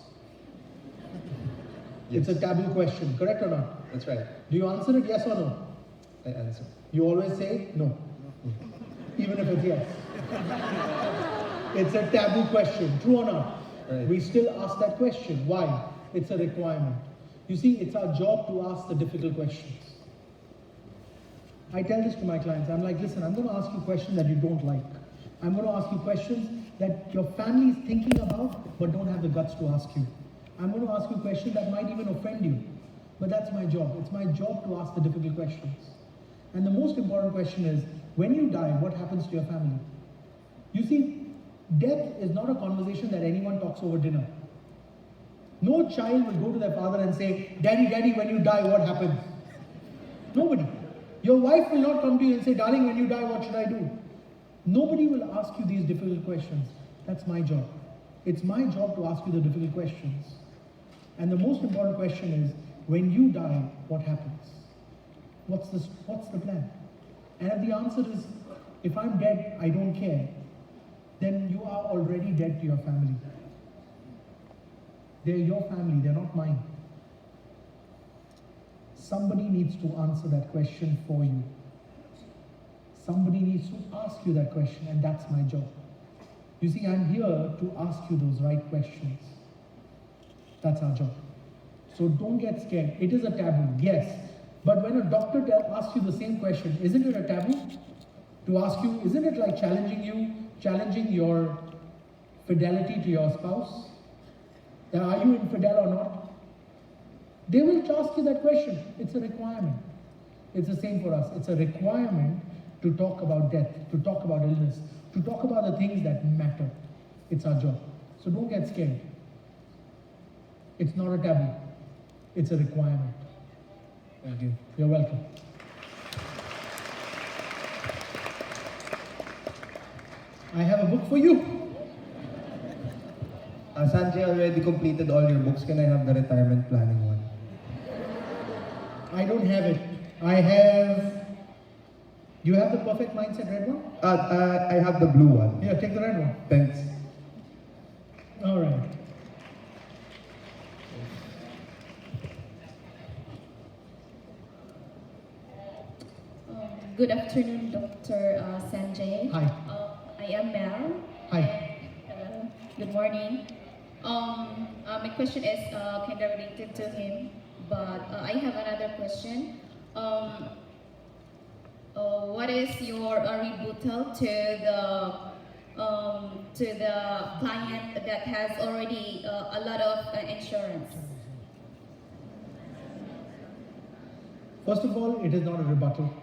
Speaker 7: Yes.
Speaker 1: It's a taboo question, correct or not?
Speaker 7: That's right.
Speaker 1: Do you answer it yes or no?
Speaker 7: I answer.
Speaker 1: You always say no, even if it's yes. It's a taboo question, true or not?
Speaker 7: Right.
Speaker 1: We still ask that question. Why? It's a requirement. You see, it's our job to ask the difficult questions. I tell this to my clients. I'm like, listen, I'm going to ask you questions that you don't like. I'm going to ask you questions that your family is thinking about but don't have the guts to ask you. I'm going to ask you questions that might even offend you. But that's my job. It's my job to ask the difficult questions. And the most important question is, when you die, what happens to your family? You see, death is not a conversation that anyone talks over dinner. No child will go to their father and say, Daddy, Daddy, when you die, what happens? Nobody. Your wife will not come to you and say, darling, when you die, what should I do? Nobody will ask you these difficult questions. That's my job. It's my job to ask you the difficult questions. And the most important question is, when you die, what happens? What's the plan? And if the answer is, if I'm dead, I don't care, then you are already dead to your family. They're your family, they're not mine. Somebody needs to answer that question for you. Somebody needs to ask you that question, and that's my job. You see, I'm here to ask you those right questions. That's our job. So don't get scared. It is a taboo, yes. But when a doctor asks you the same question, isn't it a taboo? To ask you, isn't it like challenging your fidelity to your spouse? Are you infidel or not? They will ask you that question. It's a requirement. It's the same for us. It's a requirement to talk about death, to talk about illness, to talk about the things that matter. It's our job. So don't get scared. It's not a taboo. It's a requirement.
Speaker 7: Thank you.
Speaker 1: You're welcome. I have a book for you.
Speaker 7: Sanjay already completed all your books. Can I have the retirement planning one?
Speaker 1: I don't have it. I have... You have the Perfect Mindset red one?
Speaker 7: I have the blue one.
Speaker 1: Here, take the red one.
Speaker 7: Thanks.
Speaker 1: All right.
Speaker 5: Good afternoon, Dr. Sanjay.
Speaker 1: Hi.
Speaker 5: I am Mel.
Speaker 1: Hi.
Speaker 5: Good morning. My question is kind of related to him, but I have another question. What is your rebuttal to the client that has already a lot of insurance?
Speaker 1: First of all, it is not a rebuttal.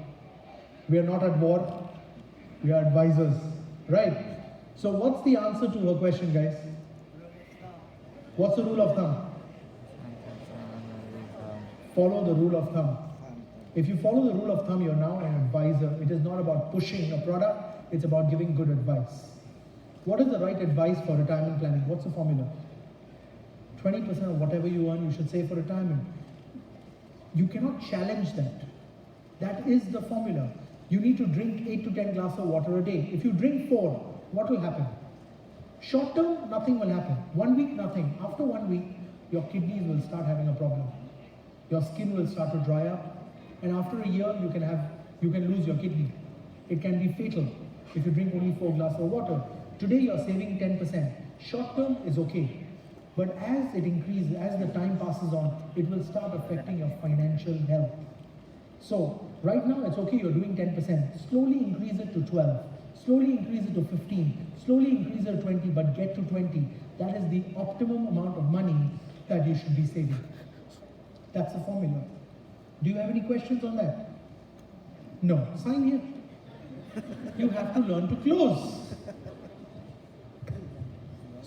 Speaker 1: We are not at war. We are advisors, right? So what's the answer to her question, guys? What's the rule of thumb? Follow the rule of thumb. If you follow the rule of thumb, you're now an advisor. It is not about pushing a product, it's about giving good advice. What is the right advice for retirement planning? What's the formula? 20% of whatever you earn, you should save for retirement. You cannot challenge that. That is the formula. You need to drink 8 to 10 glasses of water a day. If you drink 4, what will happen? Short term, nothing will happen. 1 week, nothing. After 1 week, your kidneys will start having a problem. Your skin will start to dry up. And after a year, you can lose your kidney. It can be fatal if you drink only 4 glasses of water. Today, you're saving 10%. Short term is okay. But as it increases, as the time passes on, it will start affecting your financial health. So, right now it's okay, you're doing 10%. Slowly increase it to 12. Slowly increase it to 15. Slowly increase it to 20, but get to 20. That is the optimum amount of money that you should be saving. That's the formula. Do you have any questions on that? No. Sign here. You have to learn to close.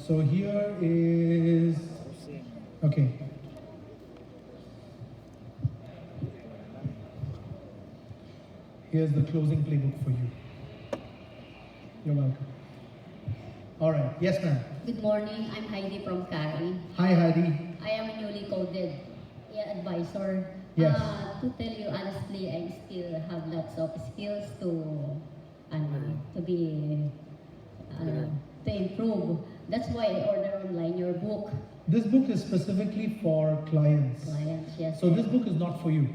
Speaker 1: So here is, okay. Here's the closing playbook for you. You're welcome. All right, yes ma'am.
Speaker 8: Good morning, I'm Heidi from Cari.
Speaker 1: Hi Heidi.
Speaker 8: I am a newly coded advisor.
Speaker 1: Yes.
Speaker 8: To tell you honestly, I still have lots of skills to improve. That's why I order online your book.
Speaker 1: This book is specifically for clients.
Speaker 8: Yes.
Speaker 1: So this book is not for you.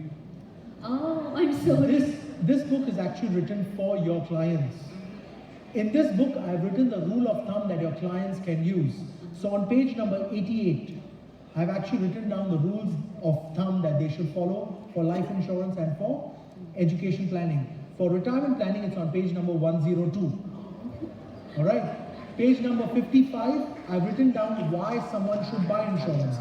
Speaker 8: Oh, I'm sorry.
Speaker 1: This book is actually written for your clients. In this book, I've written the rule of thumb that your clients can use. So on page number 88, I've actually written down the rules of thumb that they should follow for life insurance and for education planning. For retirement planning, it's on page number 102. All right. Page number 55, I've written down why someone should buy insurance.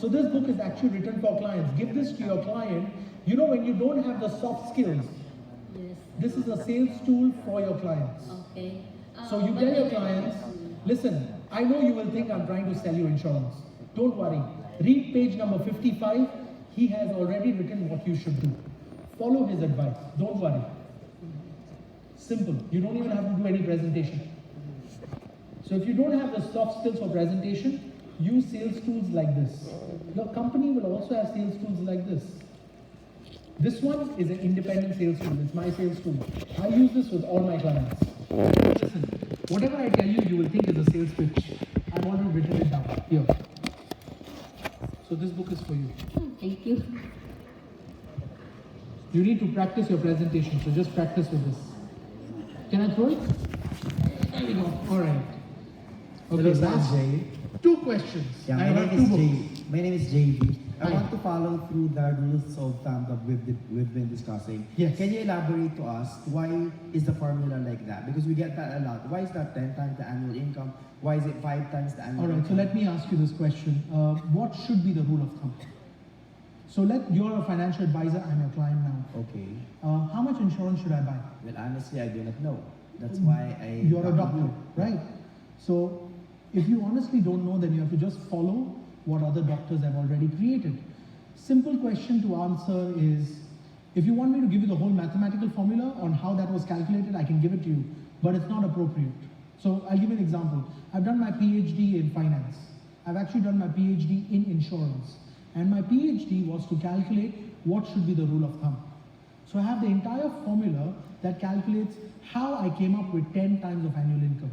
Speaker 1: So this book is actually written for clients. Give this to your client. You know, when you don't have the soft skills,
Speaker 8: Yes.
Speaker 1: this is a sales tool for your clients.
Speaker 8: Okay.
Speaker 1: So you tell your clients, listen, I know you will think I'm trying to sell you insurance. Don't worry. Read page number 55. He has already written what you should do. Follow his advice. Don't worry. Simple. You don't even have to do any presentation. So if you don't have the soft skills for presentation, use sales tools like this. Your company will also have sales tools like this. This one is an independent sales tool. It's my sales tool. I use this with all my clients. Listen, whatever I tell you, you will think is a sales pitch. I've already written it down here. So this book is for you.
Speaker 8: Thank you.
Speaker 1: You need to practice your presentation, so just practice with this. Can I throw it? There we go. All right. Okay,
Speaker 6: Hello,
Speaker 1: last
Speaker 6: Sanjay.
Speaker 1: 2 questions.
Speaker 6: Yeah,
Speaker 1: I
Speaker 6: my
Speaker 1: have
Speaker 6: name
Speaker 1: 2
Speaker 6: is
Speaker 1: books.
Speaker 6: My name is JV. I
Speaker 1: Hi.
Speaker 6: want to follow through the rules of thumb that we've been discussing.
Speaker 1: Yes.
Speaker 6: Can you elaborate to us why is the formula like that? Because we get that a lot. Why is that 10 times the annual income? Why is it 5 times the annual
Speaker 1: All right, so
Speaker 6: income?
Speaker 1: let me ask you this question. What should be the rule of thumb? So you're a financial advisor, I'm your client now.
Speaker 6: Okay.
Speaker 1: How much insurance should I buy?
Speaker 6: Well, honestly, I do not know. That's why I...
Speaker 1: You're a
Speaker 6: talk to
Speaker 1: doctor,
Speaker 6: you.
Speaker 1: right? So if you honestly don't know, then you have to just follow what other doctors have already created. Simple question to answer is, if you want me to give you the whole mathematical formula on how that was calculated, I can give it to you, but it's not appropriate. So I'll give you an example. I've done my PhD in finance. I've actually done my PhD in insurance. And my PhD was to calculate what should be the rule of thumb. So I have the entire formula that calculates how I came up with 10 times of annual income.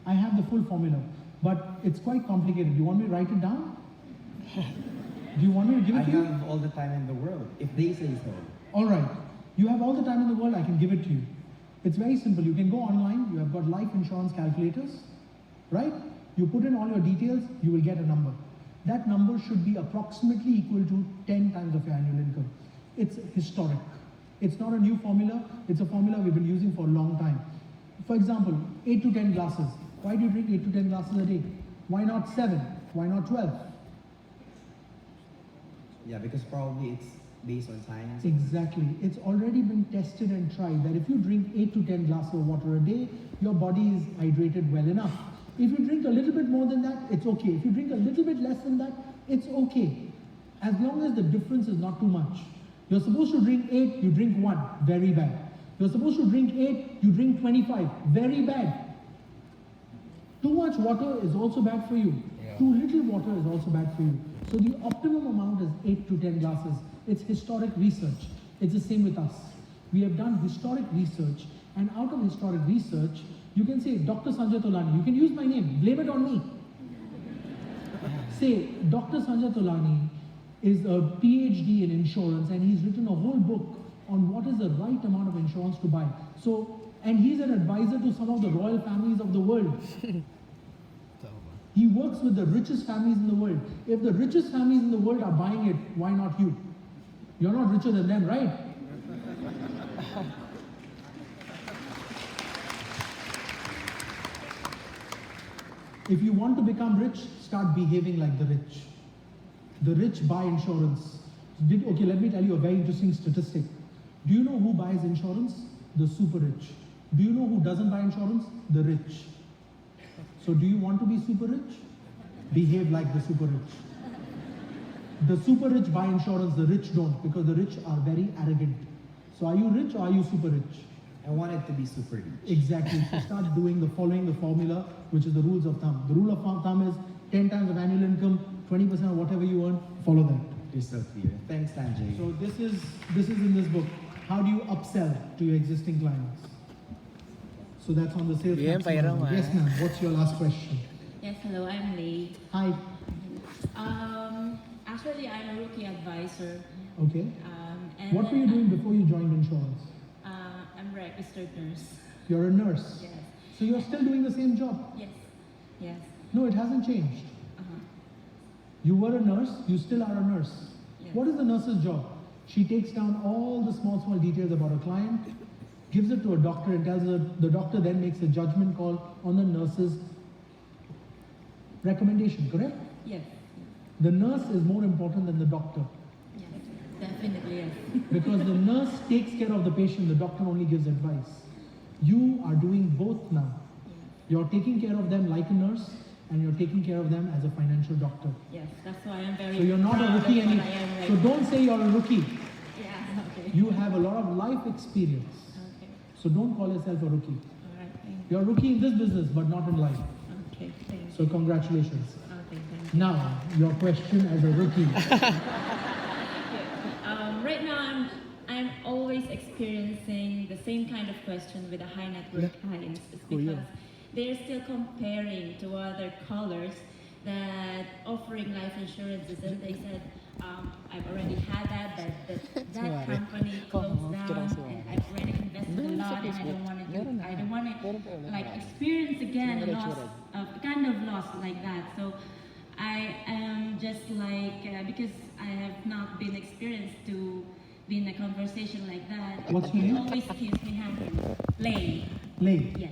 Speaker 1: I have the full formula, but it's quite complicated. Do you want me to write it down? Do you want me to give
Speaker 6: I
Speaker 1: it to you?
Speaker 6: have all the time in the world, if they say so.
Speaker 1: All right. You have all the time in the world, I can give it to you. It's very simple. You can go online, you have got life insurance calculators, right? You put in all your details, you will get a number. That number should be approximately equal to 10 times of your annual income. It's historic. It's not a new formula, it's a formula we've been using for a long time. For example, 8 to 10 glasses. Why do you drink 8 to 10 glasses a day? Why not 7? Why not 12?
Speaker 6: Yeah, because probably it's based on science.
Speaker 1: Exactly. It's already been tested and tried that if you drink 8 to 10 glasses of water a day, your body is hydrated well enough. If you drink a little bit more than that, it's okay. If you drink a little bit less than that, it's okay. As long as the difference is not too much. You're supposed to drink 8, you drink 1, very bad. You're supposed to drink 8, you drink 25, very bad. Too much water is also bad for you. Yeah. Too little water is also bad for you. So the optimum amount is 8 to 10 glasses. It's historic research. It's the same with us. We have done historic research, and out of historic research, you can say, Dr. Sanjay Tolani, you can use my name, blame it on me. Say, Dr. Sanjay Tolani is a PhD in insurance, and he's written a whole book on what is the right amount of insurance to buy. So, and he's an advisor to some of the royal families of the world. He works with the richest families in the world. If the richest families in the world are buying it, why not you? You're not richer than them, right? If you want to become rich, start behaving like the rich. The rich buy insurance. Okay, let me tell you a very interesting statistic. Do you know who buys insurance? The super rich. Do you know who doesn't buy insurance? The rich. So do you want to be super rich? Behave like the super rich. The super rich buy insurance, the rich don't, because the rich are very arrogant. So are you rich or are you super rich?
Speaker 6: I want it to be super rich.
Speaker 1: Exactly. So start following the formula, which is the rules of thumb. The rule of thumb is 10 times of annual income, 20% of whatever you earn, follow that.
Speaker 6: Crystal clear. Thanks, Sanjay.
Speaker 1: So this is in this book. How do you upsell to your existing clients? So that's on the sales.
Speaker 2: Bien,
Speaker 1: maximum.
Speaker 2: Pairama.
Speaker 1: Yes, ma'am. What's your last question?
Speaker 9: Yes, hello, I'm Lei.
Speaker 1: Hi.
Speaker 9: Actually, I'm a rookie advisor.
Speaker 1: Okay.
Speaker 9: And
Speaker 1: What were you doing before you joined insurance?
Speaker 9: I'm a registered nurse.
Speaker 1: You're a nurse.
Speaker 9: Yes.
Speaker 1: So you're still doing the same job?
Speaker 9: Yes. Yes.
Speaker 1: No, it hasn't changed.
Speaker 9: Uh-huh.
Speaker 1: You were a nurse, you still are a nurse.
Speaker 9: Yes.
Speaker 1: What is the nurse's job? She takes down all the small details about a client, gives it to a doctor and tells her, the doctor then makes a judgment call on the nurse's recommendation, correct?
Speaker 9: Yes.
Speaker 1: The nurse is more important than the doctor.
Speaker 9: Yes. Definitely, yes.
Speaker 1: Because the nurse takes care of the patient, the doctor only gives advice. You are doing both now. You're taking care of them like a nurse, and you're taking care of them as a financial doctor.
Speaker 9: Yes, that's why I'm very
Speaker 1: So you're not a
Speaker 9: proud
Speaker 1: rookie
Speaker 9: of what
Speaker 1: anymore.
Speaker 9: I am right
Speaker 1: So don't say you're a rookie.
Speaker 9: Yeah, okay.
Speaker 1: You have a lot of life experience.
Speaker 9: Okay.
Speaker 1: So don't call yourself a rookie.
Speaker 9: All right, thank you.
Speaker 1: You're a rookie in this business, but not in life.
Speaker 9: Okay, thank you.
Speaker 1: So congratulations.
Speaker 9: Okay, thank you.
Speaker 1: Now, your question as a rookie.
Speaker 9: Right now, I'm always experiencing the same kind of question with the high net worth clients. It's because they're still comparing to other callers that offering life insurances, and they said, I've already had that company closed down, and I've already invested a lot, and I don't want to like experience again a loss, kind of loss like that. So I am just like, because I have not been experienced to be in a conversation like that.
Speaker 1: What's your name?
Speaker 9: It always keeps me happy. Lei.
Speaker 1: Lei.
Speaker 9: Yes.